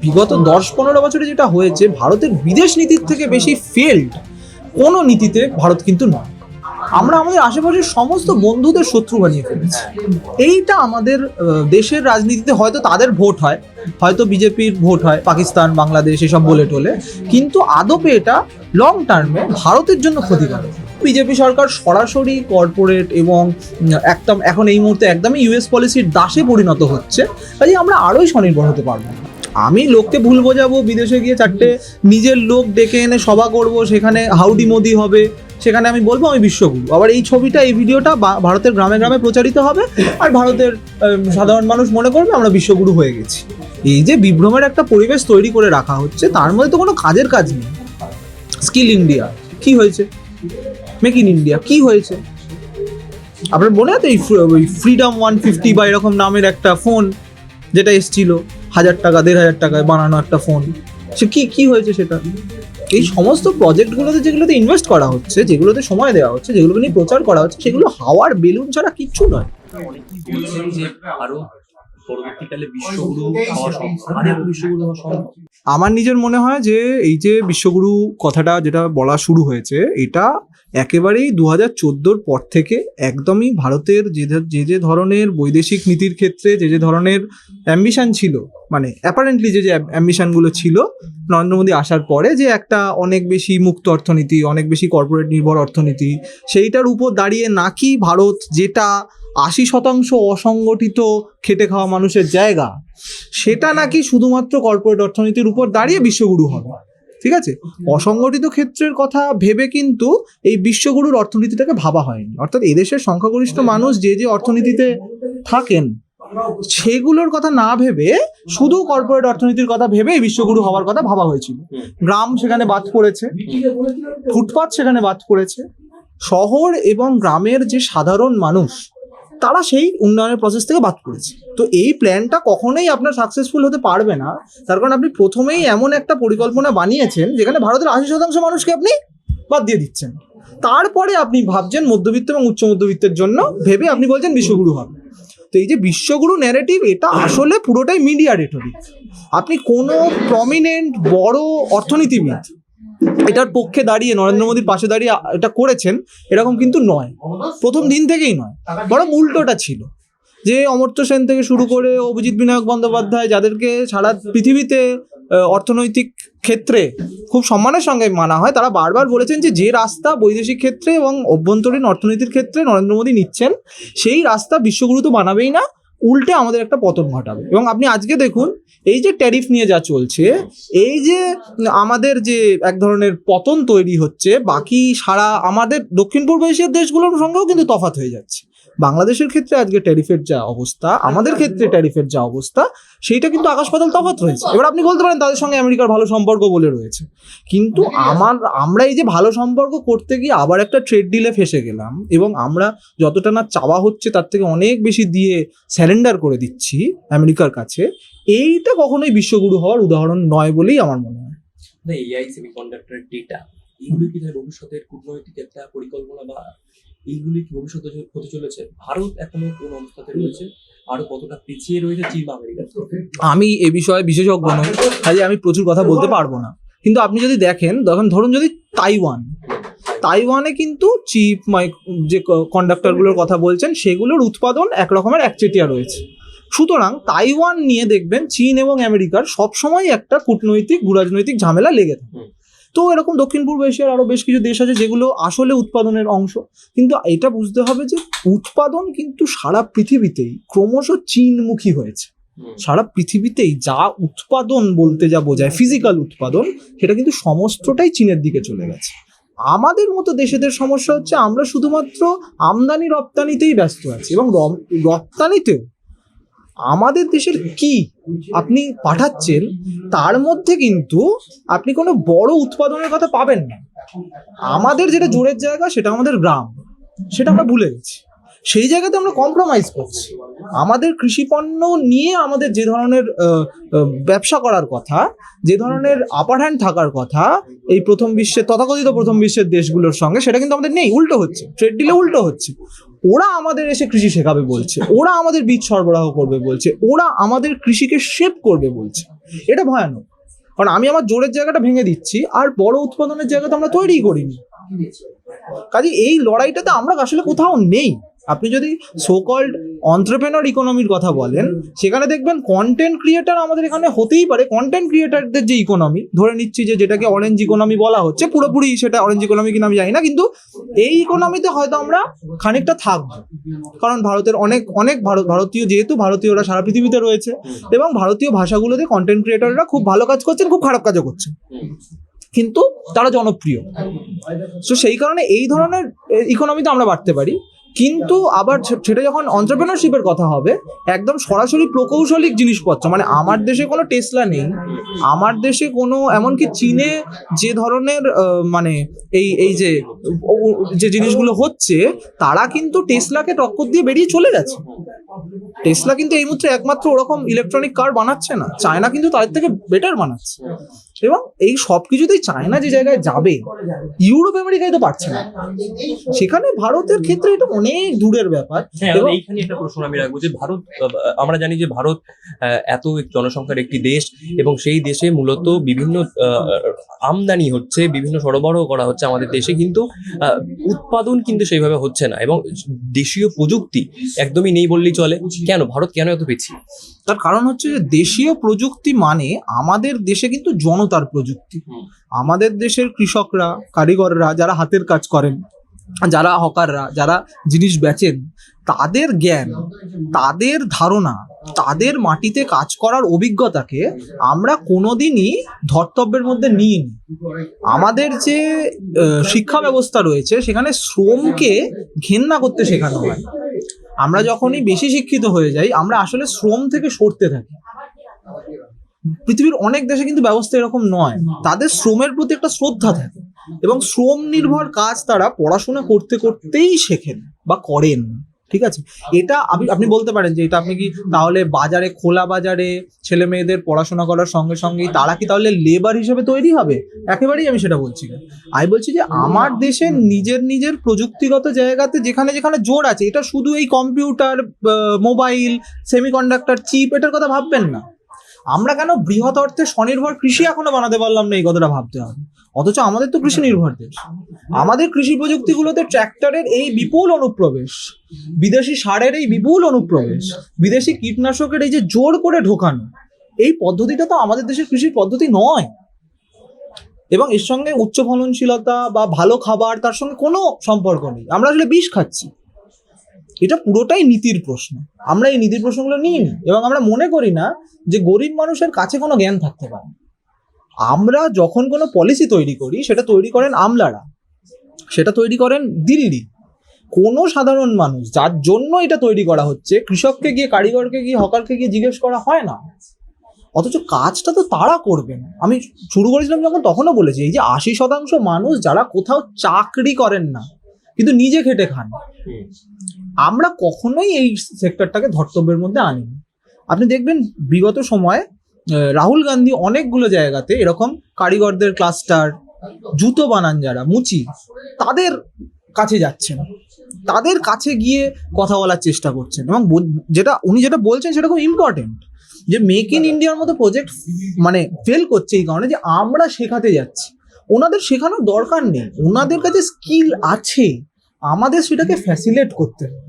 বিগত 10-15 বছরে যেটা হয়েছে, ভারতের বিদেশ নীতির থেকে বেশি ফেল্ড কোনো নীতিতে ভারত কিন্তু নয়। আমরা আমাদের আশেপাশের সমস্ত বন্ধুদের শত্রু বানিয়ে ফেলেছি। এইটা আমাদের দেশের রাজনীতিতে হয়তো তাদের ভোট হয়, হয়তো বিজেপির ভোট হয়, পাকিস্তান, বাংলাদেশ এসব বলে টোলে, কিন্তু আদপে এটা লং টার্মে ভারতের জন্য ক্ষতিকারক। বিজেপি সরকার সরাসরি কর্পোরেট এবং একদম এখন এই মুহূর্তে একদমই ইউএস পলিসির দাসে পরিণত হচ্ছে, কাজে আমরা আরোই স্বনির্ভর হতে পারবো। আমি লোককে ভুল বোঝাবো, বিদেশে গিয়ে চারটে নিজের লোক ডেকে এনে সভা করব, সেখানে হাউডি মোদি হবে, সেখানে আমি বলবো আমি বিশ্বগুরু, আবার এই ছবিটা, এই ভিডিওটা ভারতের গ্রামে গ্রামে প্রচারিত হবে, আর ভারতের সাধারণ মানুষ মনে করবে আমরা বিশ্বগুরু হয়ে গেছি। এই যে বিভ্রমের একটা পরিবেশ তৈরি করে রাখা হচ্ছে, তার মধ্যে তো কোনো কাজের কাজ নেই। স্কিল ইন্ডিয়া কি হয়েছে, মেক ইন ইন্ডিয়া কি হয়েছে, আপনার মনে আছে এই ফ্রিডম 150 বা এরকম নামের একটা ফোন যেটা এসছিল 1000 টাকা 1500 টাকায় বানানো একটা ফোন, সে কি হয়েছে সেটা? এই সমস্ত প্রজেক্টগুলোতে যেগুলোতে ইনভেস্ট করা হচ্ছে, যেগুলোতে সময় দেওয়া হচ্ছে, যেগুলোকে নিয়ে প্রচার করা হচ্ছে, সেগুলো হাওয়ার বেলুন ছাড়া কিচ্ছু নয়। আমার নিজের মনে হয় যে এই যে বিশ্বগুরু কথাটা যেটা বলা শুরু হয়েছে, এটা একেবারেই 2014 পর থেকে একদমই ভারতের যে ধরনের বৈদেশিক নীতির ক্ষেত্রে যে ধরনের অ্যাম্বিশন ছিল, মানে অ্যাপারেন্টলি যে অ্যাম্বিশনগুলো ছিল নরেন্দ্র মোদী আসার পরে, যে একটা অনেক বেশি মুক্ত অর্থনীতি, অনেক বেশি কর্পোরেট নির্ভর অর্থনীতি, সেইটার উপর দাঁড়িয়ে নাকি ভারত, যেটা 80% অসংগঠিত খেটে খাওয়া মানুষের জায়গা, সেটা নাকি শুধুমাত্র কর্পোরেট অর্থনীতির উপর দাঁড়িয়ে বিশ্বগুরু হবে। ঠিক আছে, অসংগঠিত ক্ষেত্রের কথা ভেবে কিন্তু এই বিশ্বগুরুর অর্থনীতিটাকে ভাবা হয়নি। অর্থাৎ এদেশের সংখ্যাগরিষ্ঠ মানুষ যে অর্থনীতিতে থাকেন, সেগুলোর কথা না ভেবে শুধু কর্পোরেট অর্থনীতির কথা ভেবে এই বিশ্বগুরু হওয়ার কথা ভাবা হয়েছিল। গ্রাম সেখানে বাদ পড়েছে, ফুটপাত সেখানে বাদ পড়েছে, শহর এবং গ্রামের যে সাধারণ মানুষ, তারা সেই উন্নয়নের প্রসেস থেকে বাদ পড়েছে। তো এই প্ল্যানটা কখনোই আপনার সাকসেসফুল হতে পারবে না, তার কারণ আপনি প্রথমেই এমন একটা পরিকল্পনা বানিয়েছেন যেখানে ভারতের 80% মানুষকে আপনি বাদ দিয়ে দিচ্ছেন। তারপরে আপনি ভাবছেন মধ্যবিত্ত এবং উচ্চ মধ্যবিত্তের জন্য ভেবে আপনি বলছেন বিশ্বগুরু হবে। তো এই যে বিশ্বগুরু ন্যারেটিভ, এটা আসলে পুরোটাই মিডিয়া রেটরিক। আপনি কোনো প্রমিনেন্ট বড় অর্থনীতিবিদ এটার পক্ষে দাঁড়িয়ে, নরেন্দ্র মোদীর পাশে দাঁড়িয়ে এটা করেছেন এরকম কিন্তু নয়, প্রথম দিন থেকেই নয়, বরং উল্টোটা ছিল। যে অমর্ত্য সেন থেকে শুরু করে অভিজিৎ বিনায়ক বন্দ্যোপাধ্যায়, যাদেরকে সারা পৃথিবীতে অর্থনৈতিক ক্ষেত্রে খুব সম্মানের সঙ্গে মানা হয়, তারা বারবার বলেছেন যে রাস্তা বৈদেশিক ক্ষেত্রে এবং অভ্যন্তরীণ অর্থনীতির ক্ষেত্রে নরেন্দ্র মোদী নিচ্ছেন, সেই রাস্তা বিশ্বগুরু তো বানাবেই না, উল্টে আমাদের একটা পতন ঘটাবে। এবং আপনি আজকে দেখুন, এই যে ট্যারিফ নিয়ে যা চলছে, এই যে আমাদের যে এক ধরনের পতন তৈরি হচ্ছে, বাকি সারা আমাদের দক্ষিণ পূর্ব এশিয়ার দেশগুলোর সঙ্গেও কিন্তু তফাৎ হয়ে যাচ্ছে। বাংলাদেশের ক্ষেত্রে আজকে ট্যারিফের যা অবস্থা, আমাদের ক্ষেত্রে ট্যারিফের যা অবস্থা, সেইটা কিন্তু আকাশ পাতাল তফাৎ রয়েছে। এবার আপনি বলতে পারেন তাদের সঙ্গে আমেরিকার ভালো সম্পর্ক বলে রয়েছে, কিন্তু আমরা এই যে ভালো সম্পর্ক করতে গিয়ে আবার একটা ট্রেড ডিলে ফেসে গেলাম, এবং আমরা যতটা না চাওয়া হচ্ছে তার থেকে অনেক বেশি দিয়ে স্যারেন্ডার করে দিচ্ছি আমেরিকার কাছে। এইটা কখনোই বিশ্বগুরু হওয়ার উদাহরণ নয় বলেই আমার মনে হয়। এআই, সেমিকন্ডাক্টর, ডেটা, এইগুলি কি ভবিষ্যতের কূটনৈতিক একটা পরিকল্পনা, বা এইগুলি কি ভবিষ্যতে হতে চলেছে? ভারত এখনো কোন অবস্থাতে রয়েছে, আরো কতটা পিছিয়ে রয়েছে চীন আমেরিকা? আমি এ বিষয়ে বিশেষজ্ঞ নই, কাজে আমি প্রচুর কথা বলতে পারবো না। কিন্তু আপনি যদি দেখেন, ধরুন যদি তাইওয়ানে কিন্তু চিপ যে কন্ডাক্টরগুলোর কথা বলছেন, সেগুলোর উৎপাদন একরকমের একচেটিয়া রয়েছে। সুতরাং তাইওয়ান নিয়ে দেখবেন চীন এবং আমেরিকার সবসময় একটা কূটনৈতিক ভূরাজনৈতিক ঝামেলা লেগে থাকে। তো এরকম দক্ষিণ পূর্ব এশিয়ার আরো বেশ কিছু দেশ আছে যেগুলো আসলে উৎপাদনের অংশ, কিন্তু এটা বুঝতে হবে যে উৎপাদন কিন্তু সারা পৃথিবীতেই ক্রমশ চীনমুখী হয়েছে। সারা পৃথিবীতেই যা উৎপাদন বলতে যা বোঝায়, ফিজিক্যাল উৎপাদন, সেটা কিন্তু সমস্তটাই চীনের দিকে চলে গেছে। আমাদের মতো দেশেদের সমস্যা হচ্ছে আমরা শুধুমাত্র আমদানি রপ্তানিতেই ব্যস্ত আছি, এবং রপ্তানিতেও আমাদের দেশের কি আপনি পাঠাচ্ছেন তার মধ্যে কিন্তু আপনি কোনো বড় উৎপাদনের কথা পাবেন না। আমাদের যেটা জোরের জায়গা সেটা আমাদের গ্রাম, সেটা আমরা ভুলে গেছি। সেই জায়গাতে আমরা কম্প্রোমাইজ করছি। আমাদের কৃষিপণ্য নিয়ে আমাদের যে ধরনের ব্যবসা করার কথা, যে ধরনের আপার হ্যান্ড থাকার কথা এই প্রথম বিশ্বের, তথাকথিত প্রথম বিশ্বের দেশগুলোর সঙ্গে, সেটা কিন্তু আমাদের নেই, উল্টো হচ্ছে। ট্রেড ডিলে উল্টো হচ্ছে। ওরা আমাদের এসে কৃষি শেখাবে বলছে, ওরা আমাদের বীজ সরবরাহ করবে বলছে, ওরা আমাদের কৃষিকে শেপ করবে বলছে। এটা ভয়ানক, কারণ আমি আমার জোরের জায়গাটা ভেঙে দিচ্ছি আর বড় উৎপাদনের জায়গাটা আমরা তৈরি করিনি। কাজে এই লড়াইটাতে আমরা আসলে কোথাও নেই। আপনি যদি সো কল্ড অন্ত্রপ্রেনার ইকোনমির কথা বলেন, সেখানে দেখবেন কন্টেন্ট ক্রিয়েটার আমাদের এখানে হতেই পারে। কন্টেন্ট ক্রিয়েটারদের যে ইকোনমি, ধরে নিচ্ছি যে যেটাকে অরেঞ্জ ইকোনমি বলা হচ্ছে, পুরোপুরি সেটা অরেঞ্জ ইকোনমি কিনা আমি জানি না, কিন্তু এই ইকোনমিতে হয়তো আমরা খানিকটা থাকবো, কারণ ভারতের অনেক ভারতীয়, যেহেতু ভারতীয়রা সারা পৃথিবীতে রয়েছে এবং ভারতীয় ভাষাগুলোতে কন্টেন্ট ক্রিয়েটাররা খুব ভালো কাজ করছেন, খুব খারাপ কাজও করছেন, কিন্তু তারা জনপ্রিয়। তো সেই কারণে এই ধরনের ইকোনমিতে আমরা বাড়তে পারি। কিন্তু আবার সেটা যখন এন্টারপ্রেনারশিপের কথা হবে, একদম সরাসরি প্রকৌশলিক জিনিসপত্র, মানে আমার দেশে কোনো টেসলা নেই, আমার দেশে কোনো, এমনকি চীনে যে ধরনের মানে এই যে জিনিসগুলো হচ্ছে, তারা কিন্তু টেসলাকে টক্কর দিয়ে বেরিয়ে চলে গেছে। টেসলা কিন্তু এই মুহূর্তে একমাত্র ওরকম ইলেকট্রনিক কার বানাচ্ছে না, চায়না কিন্তু তাদের থেকে বেটার বানাচ্ছে। এবং এই সব কিছুতেই চায়না যে জায়গায় যাবে, ইউরোপ আমেরিকায় তো পারছে না, সেখানে ভারতের ক্ষেত্রে এটা অনেক দূরের ব্যাপার। এবং এইখানে একটা প্রশ্ন আমি রাখবো যে ভারত, আমরা জানি যে ভারত এত জনসংখ্যার একটি দেশ এবং সেই দেশে মূলত বিভিন্ন আমদানি হচ্ছে, বিভিন্ন সরবরাহ করা হচ্ছে আমাদের দেশে, কিন্তু উৎপাদন কিন্তু সেইভাবে হচ্ছে না এবং দেশীয় প্রযুক্তি একদমই নেই বললেই চলে। কেন ভারত কেন এত পিছিয়ে? তার কারণ হচ্ছে যে দেশীয় প্রযুক্তি মানে আমাদের দেশে কিন্তু জনতার প্রযুক্তি। আমাদের দেশের কৃষকরা, কারিগররা, যারা হাতের কাজ করেন, যারা হকাররা, যারা জিনিস বেচেন, তাদের জ্ঞান, তাদের ধারণা, তাদের মাটিতে কাজ করার অভিজ্ঞতাকে আমরা কোনোদিনই ধর্তব্যের মধ্যে নিইনি। আমাদের যে শিক্ষা ব্যবস্থা রয়েছে, সেখানে শ্রমকে ঘেন্না করতে শেখানো হয়। আমরা যখনই বেশি শিক্ষিত হয়ে যাই, আমরা আসলে শ্রম থেকে সরতে থাকি। পৃথিবীর অনেক দেশে কিন্তু ব্যবস্থা এরকম নয়, তাদের শ্রমের প্রতি একটা শ্রদ্ধা থাকে এবং শ্রম নির্ভর কাজ তারা পড়াশোনা করতে করতেই শেখেন বা করেন। ঠিক আছে, এটা আপনি বলতে পারেন যে এটা আপনি কি তাহলে বাজারে, খোলা বাজারে ছেলে মেয়েদের পড়াশোনা করার সঙ্গে সঙ্গেই তারা কি তাহলে লেবার হিসেবে তৈরি হবে? একেবারেই আমি সেটা বলছি না। আমি বলছি যে আমার দেশে নিজের প্রযুক্তিগত জায়গাতে যেখানে যেখানে জোর আছে, এটা শুধু এই কম্পিউটার, মোবাইল, সেমিকন্ডাক্টর, চিপ, এটার কথা ভাববেন না। আমরা কেন বৃহৎ অর্থে স্বনির্ভর কৃষি এখনো বানাতে পারলাম না, এই কথাটা ভাবতে হবে। অথচ আমাদের তো কৃষি নির্ভর দেশ। আমাদের কৃষি প্রযুক্তিগুলোতে ট্র্যাক্টরের এই বিপুল অনুপ্রবেশ, বিদেশি সারের এই বিপুল অনুপ্রবেশ, বিদেশি কীটনাশকের এই যে জোর করে ঢোকানো, এই পদ্ধতিটা তো আমাদের দেশের কৃষির পদ্ধতি নয়। এবং এর সঙ্গে উচ্চ ফলনশীলতা বা ভালো খাবার, তার সঙ্গে কোনো সম্পর্ক নেই। আমরা আসলে বিষ খাচ্ছি। এটা পুরোটাই নীতির প্রশ্ন। আমরা এই নীতির প্রশ্নগুলো নিই এবং আমরা মনে করি না যে গরিব মানুষের কাছে কোনো জ্ঞান থাকতে পারে। আমরা যখন কোনো পলিসি তৈরি করি, সেটা তৈরি করেন আমলারা, সেটা তৈরি করেন দিল্লি। কোনো সাধারণ মানুষ যার জন্য এটা তৈরি করা হচ্ছে, কৃষককে গিয়ে, কারিগরকে গিয়ে, হকারকে গিয়ে জিজ্ঞেস করা হয় না। অথচ কাজটা তো তারা করবেন। আমি শুরু করেছিলাম যখন, তখনও বলেছি, এই যে 80% মানুষ যারা কোথাও চাকরি করেন না কিন্তু নিজে খেটে খান, আমরা কখনোই এই সেক্টরটাকে ধর্তব্যের মধ্যে আনিনি। আপনি দেখবেন বিগত সময়ে রাহুল গান্ধী অনেকগুলো জায়গাতে এরকম কারিগরদের ক্লাস্টার, জুতো বানান যারা, মুচি, তাদের কাছে যাচ্ছেন, তাদের কাছে গিয়ে কথা বলার চেষ্টা করছেন। এবং উনি যেটা বলছেন সেটা খুব ইম্পর্টেন্ট, যে মেক ইন ইন্ডিয়ার মতো প্রজেক্ট মানে ফেল করছে এই কারণে যে আমরা শেখাতে যাচ্ছি। ওনাদের শেখানোর দরকার নেই, ওনাদের কাছে স্কিল আছে, আমাদের সেটাকে ফ্যাসিলিটেট করতে হবে।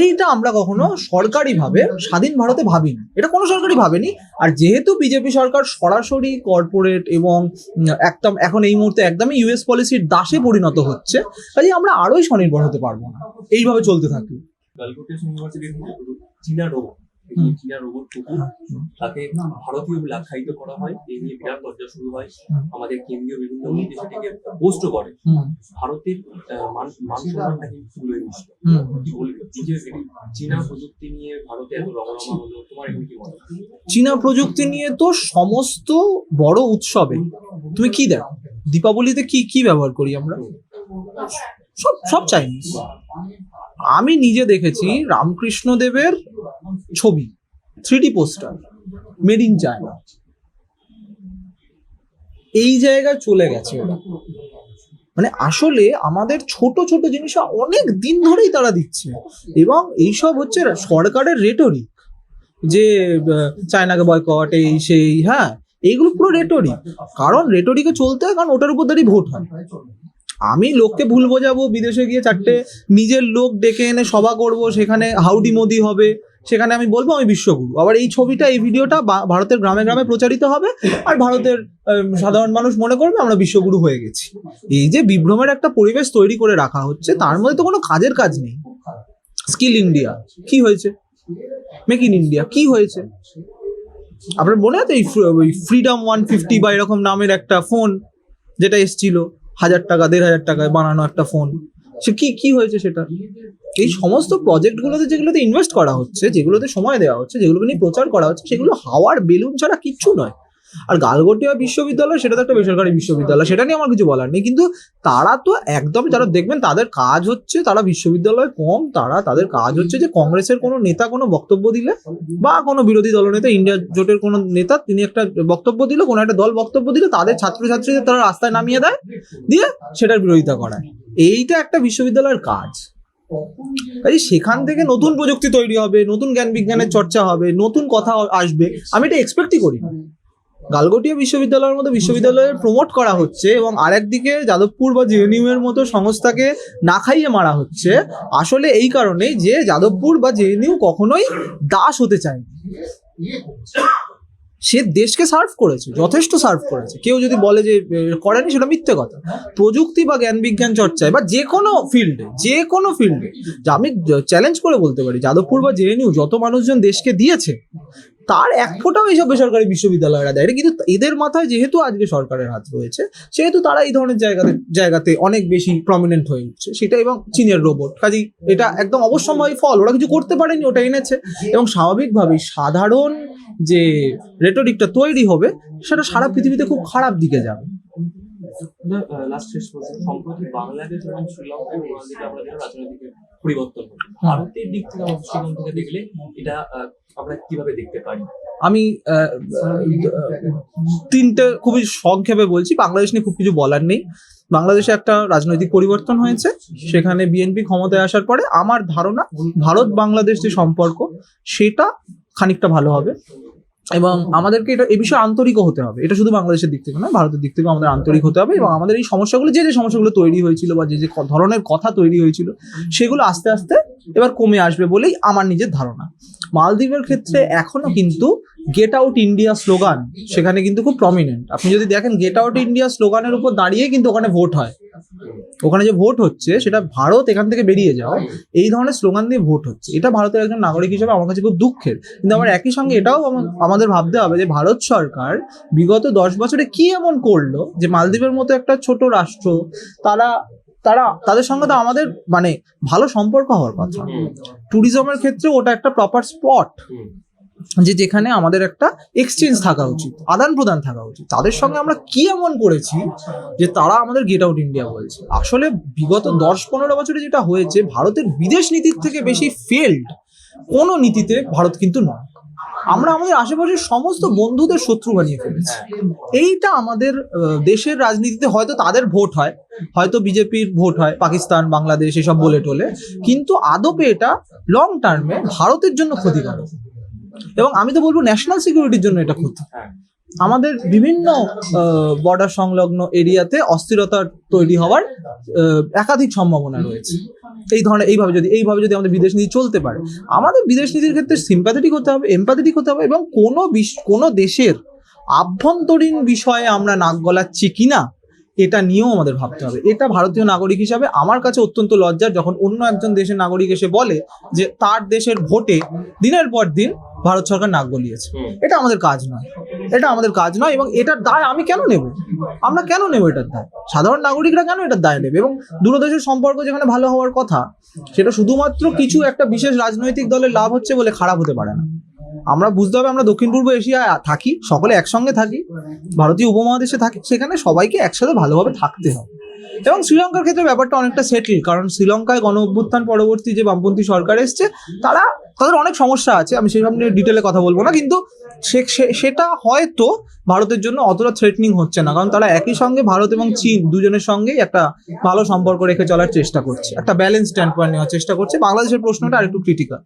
এইটা আমরা কখনো সরকারিভাবে স্বাধীন ভারতে ভাবিনি, এটা কোনো সরকারই ভাবেনি। আর যেহেতু বিজেপি সরকার সরাসরি কর্পোরেট এবং একদম এখন এই মুহূর্তে একদমই ইউএস পলিসির দাসে পরিণত হচ্ছে, কাজে আমরা আরোই স্বনির্ভর হতে পারবো না এইভাবে চলতে থাকলে। চীনা রোবট, চীনা রোবট তাকে ভারতীয় বলে আখ্যায়িত করা হয়, এই নিয়ে বিরাট চর্চা শুরু হয়। আমাদের কেন্দ্রীয় বিভিন্ন মন্ত্রী সেটিকে পোস্ট করে। ভারতের মান সম্মানটা কিন্তু তুলে নিচ্ছে। কি বলবো, এই যে চীনা প্রযুক্তি নিয়ে ভারতে এত রমরমা হলো, তোমার এখানে কি মনে হয়? চীনা প্রযুক্তি নিয়ে তো সমস্ত বড় উৎসবে তুমি কি দেখো, দীপাবলিতে কি ব্যবহার করি আমরা? সব চাইনিজ। আমি নিজে দেখেছি রামকৃষ্ণ দেবের ছবি, 3D poster, made in China. এই জায়গায় চলে গেছে ওরা। মানে আসলে আমাদের ছোট ছোট জিনিস অনেক দিন ধরেই তারা দিচ্ছে, এবং এইসব হচ্ছে সরকারের রেটরিক, যে চায়নাকে বয়কট এই সেই, হ্যাঁ এইগুলো পুরো রেটরিক। কারণ রেটরিকে চলতে হয়, কারণ ওটার উপর দাঁড়িয়ে ভোট হয়। আমি লোককে ভুল বোঝাবো, বিদেশে গিয়ে চারটে নিজের লোক ডেকে এনে সভা করব, সেখানে হাউডি মোদি হবে, সেখানে আমি বলবো আমি বিশ্বগুরু, আবার এই ছবিটা এই ভিডিওটা ভারতের গ্রামে গ্রামে প্রচারিত হবে, আর ভারতের সাধারণ মানুষ মনে করবে আমরা বিশ্বগুরু হয়ে গেছি। এই যে বিভ্রমের একটা পরিবেশ তৈরি করে রাখা হচ্ছে, তার মধ্যে তো কোনো কাজের কাজ নেই। স্কিল ইন্ডিয়া কি হয়েছে, মেক ইন ইন্ডিয়া কি হয়েছে, আপনার মনে আছে এই ফ্রিডম 150 বা এরকম নামের একটা ফোন যেটা এসছিল, 1000 টাকা 1500 টাকায় বানানো একটা ফোন, সে কি হয়েছে সেটা? এই সমস্ত প্রজেক্টগুলোতে যেগুলোতে ইনভেস্ট করা হচ্ছে, যেগুলোতে সময় দেওয়া হচ্ছে, যেগুলোকে নিয়ে প্রচার করা হচ্ছে, সেগুলো হাওয়ার বেলুন ছাড়া কিচ্ছু নয়। আর গালগটিয়া বিশ্ববিদ্যালয় সেটা তো একটা বেসরকারি বিশ্ববিদ্যালয়, সেটা নিয়ে আমার কিছু বলার নেই, কিন্তু তারা তো একদম, যারা দেখবেন তাদের কাজ হচ্ছে, তারা বিশ্ববিদ্যালয় কম, তাদের কাজ হচ্ছে যে কংগ্রেসের কোনো নেতা কোনো বক্তব্য দিলে, বা কোনো বিরোধী দলনেতা, ইন্ডিয়া জোটের কোনো নেতা তিনি একটা বক্তব্য দিল, কোনো একটা দল বক্তব্য দিলে, তাদের ছাত্রছাত্রীদের তারা রাস্তায় নামিয়ে দেয়, দিয়ে সেটার বিরোধিতা করায়। এইটা একটা বিশ্ববিদ্যালয়ের কাজ। কাজে সেখান থেকে নতুন প্রযুক্তি তৈরি হবে, নতুন জ্ঞান বিজ্ঞানের চর্চা হবে, নতুন কথা আসবে, আমি এটা এক্সপেক্টই করি না। গালগটিয়া বিশ্ববিদ্যালয়ের মতো বিশ্ববিদ্যালয়ে প্রমোট করা হচ্ছে, এবং আরেকদিকে যাদবপুর বা জেএনইউ এর মতো সংস্থাকে না খাইয়ে মারা হচ্ছে, আসলে এই কারণেই যে যাদবপুর বা জেএনইউ কখনোই দাস হতে চায়নি। সে দেশকে সার্ভ করেছে, যথেষ্ট সার্ভ করেছে। কেউ যদি বলে যে করেনি, সেটা মিথ্যে কথা। প্রযুক্তি বা জ্ঞান বিজ্ঞান চর্চায় বা যে কোনো ফিল্ডে আমি চ্যালেঞ্জ করে বলতে পারি, যাদবপুর বা জেএনইউ যত মানুষজন দেশকে দিয়েছে, তার এক ফোঁটাও এইসব বেসরকারি বিশ্ববিদ্যালয়রা দেয়। কিন্তু এদের মাথায় যেহেতু আজকে সরকারের হাত রয়েছে, সেহেতু তারা এই ধরনের জায়গাতে অনেক বেশি প্রমিনেন্ট হয়ে উঠছে, সেটা এবং চীনের রোবট। কাজেই এটা একদম অবশ্যম্ভাবী ফল, ওরা কিছু করতে পারেনি, ওটা এনেছে, এবং স্বাভাবিকভাবেই সাধারণ যে রেটরিকটা তৈরি হবে, সেটা সারা পৃথিবীতে খুব খারাপ দিকে যাবে। লাস্ট শেষ প্রশ্ন, সম্প্রতি বাংলাদেশ এবং শ্রীলঙ্কার দিকে আমরা যেন রাজনৈতিক পরিবর্তন হবে, ভারতের দিক থেকে আমাদের দৃষ্টিকোণ থেকে দেখলে এটা আমরা কিভাবে দেখতে পারি? আমি তিনটে খুবই সংক্ষেপে বলছি। বাংলাদেশ নিয়ে খুব কিছু বলার নেই। বাংলাদেশে একটা রাজনৈতিক পরিবর্তন হয়েছে, সেখানে বিএনপি ক্ষমতায় আসার পরে আমার ধারণা ভারত বাংলাদেশ যে সম্পর্ক, সেটা খানিকটা ভালো হবে, এবং আমাদেরকে এটা এই বিষয়ে আন্তরিকও হতে হবে। এটা শুধু বাংলাদেশের দিক থেকে নয়, ভারতের দিক থেকেও আমাদের আন্তরিক হতে হবে, এবং আমাদের এই সমস্যাগুলো, যে সমস্যাগুলো তৈরি হয়েছিল বা যে ধরনের কথা তৈরি হয়েছিল, সেগুলো আস্তে আস্তে এবার কমে আসবে বলেই আমার নিজের ধারণা। মালদ্বীপের ক্ষেত্রে এখনো কিন্তু গেট আউট ইন্ডিয়া স্লোগান সেখানে কিন্তু খুব প্রমিনেন্ট। আপনি যদি দেখেন, গেট আউট ইন্ডিয়া স্লোগানের উপর দাঁড়িয়ে কিন্তু ওখানে ভোট হয়। ওখানে যে ভোট হচ্ছে, সেটা ভারত এখান থেকে বেরিয়ে যাও, এই ধরনের স্লোগান দিয়ে ভোট হচ্ছে। এটা ভারতের একজন নাগরিক হিসেবে আমার কাছে খুব দুঃখের। কিন্তু আমার একই সঙ্গে এটাও আমাদের ভাবতে হবে যে ভারত সরকার বিগত 10 বছরে কি এমন করলো যে মালদ্বীপের মতো একটা ছোট রাষ্ট্র, তাদের সঙ্গে তো আমাদের মানে ভালো সম্পর্ক হওয়ার কথা। ট্যুরিজমের ক্ষেত্রে ওটা একটা প্রপার স্পট, যেখানে আমাদের একটা এক্সচেঞ্জ থাকা উচিত, আদান প্রদান থাকা উচিত। তাদের সঙ্গে আমরা কি এমন করেছি যে তারা আমাদের গেট আউট ইন্ডিয়া বলছে? আসলে বিগত 10-15 বছরে যেটা হয়েছে, ভারতের বিদেশ নীতির থেকে বেশি ফেল্ড কোনো নীতিতে ভারত কিন্তু নয়। আমরা আমাদের আশেপাশের সমস্ত বন্ধুদের শত্রু বানিয়ে ফেলেছি। এইটা আমাদের দেশের রাজনীতিতে হয়তো তাদের ভোট হয়, হয়তো বিজেপির ভোট হয়, পাকিস্তান, বাংলাদেশ এসব বলে টোলে, কিন্তু আদপে এটা লং টার্মে ভারতের জন্য ক্ষতিকারক। এবং আমি তো বলবো ন্যাশনাল সিকিউরিটির জন্য এটা ক্ষতি। আমাদের বিভিন্ন বর্ডার সংলগ্ন এরিয়াতে অস্থিরতা তৈরি হওয়ার একাধিক সম্ভাবনা রয়েছে। এইভাবে যদি আমাদের বিদেশ নীতি চলতে পারে, আমাদের বিদেশ নীতির ক্ষেত্রে সিম্প্যাথেটিক হতে হবে, এমপ্যাথেটিক হতে হবে, এবং কোনো দেশের আভ্যন্তরীণ বিষয়ে আমরা নাক গলাচ্ছি কিনা এটা নিয়েও আমাদের ভাবতে হবে। এটা ভারতীয় নাগরিক হিসাবে আমার কাছে অত্যন্ত লজ্জার, যখন অন্য একজন দেশের নাগরিক এসে বলে যে তার দেশের ভোটে দিনের পর দিন ভারত সরকার নাক গলিয়েছে। এটা আমাদের কাজ নয়, এবং এটার দায় আমরা কেন নেব এটার দায়? সাধারণ নাগরিকরা কেন এটার দায় নেবে? এবং দুটো দেশের সম্পর্ক যেখানে ভালো হওয়ার কথা, সেটা শুধুমাত্র কিছু একটা বিশেষ রাজনৈতিক দলের লাভ হচ্ছে বলে খারাপ হতে পারে না। আমরা বুঝতে হবে, আমরা দক্ষিণ পূর্ব এশিয়ায় থাকি, সকলে একসঙ্গে থাকি, ভারতীয় উপমহাদেশে থাকি, সেখানে সবাইকে একসাথে ভালোভাবে থাকতে হবে। এবং শ্রীলঙ্কার ক্ষেত্রে ব্যাপারটা অনেকটা সেটেল, কারণ শ্রীলঙ্কায় গণ অভ্যুত্থান পরবর্তী যে বামপন্থী সরকার এসছে তাদের অনেক সমস্যা আছে, আমি সেই নিয়ে ডিটেলে কথা বলবো না, কিন্তু সেটা হয়তো ভারতের জন্য অতটা থ্রেটনিং হচ্ছে না, কারণ তারা একই সঙ্গে ভারত এবং চীন দুজনের সঙ্গেই একটা ভালো সম্পর্ক রেখে চলার চেষ্টা করছে, একটা ব্যালেন্স স্ট্যান্ড পয়েন্ট নেওয়ার চেষ্টা করছে। বাংলাদেশের প্রশ্নটা আরেকটু ক্রিটিক্যাল।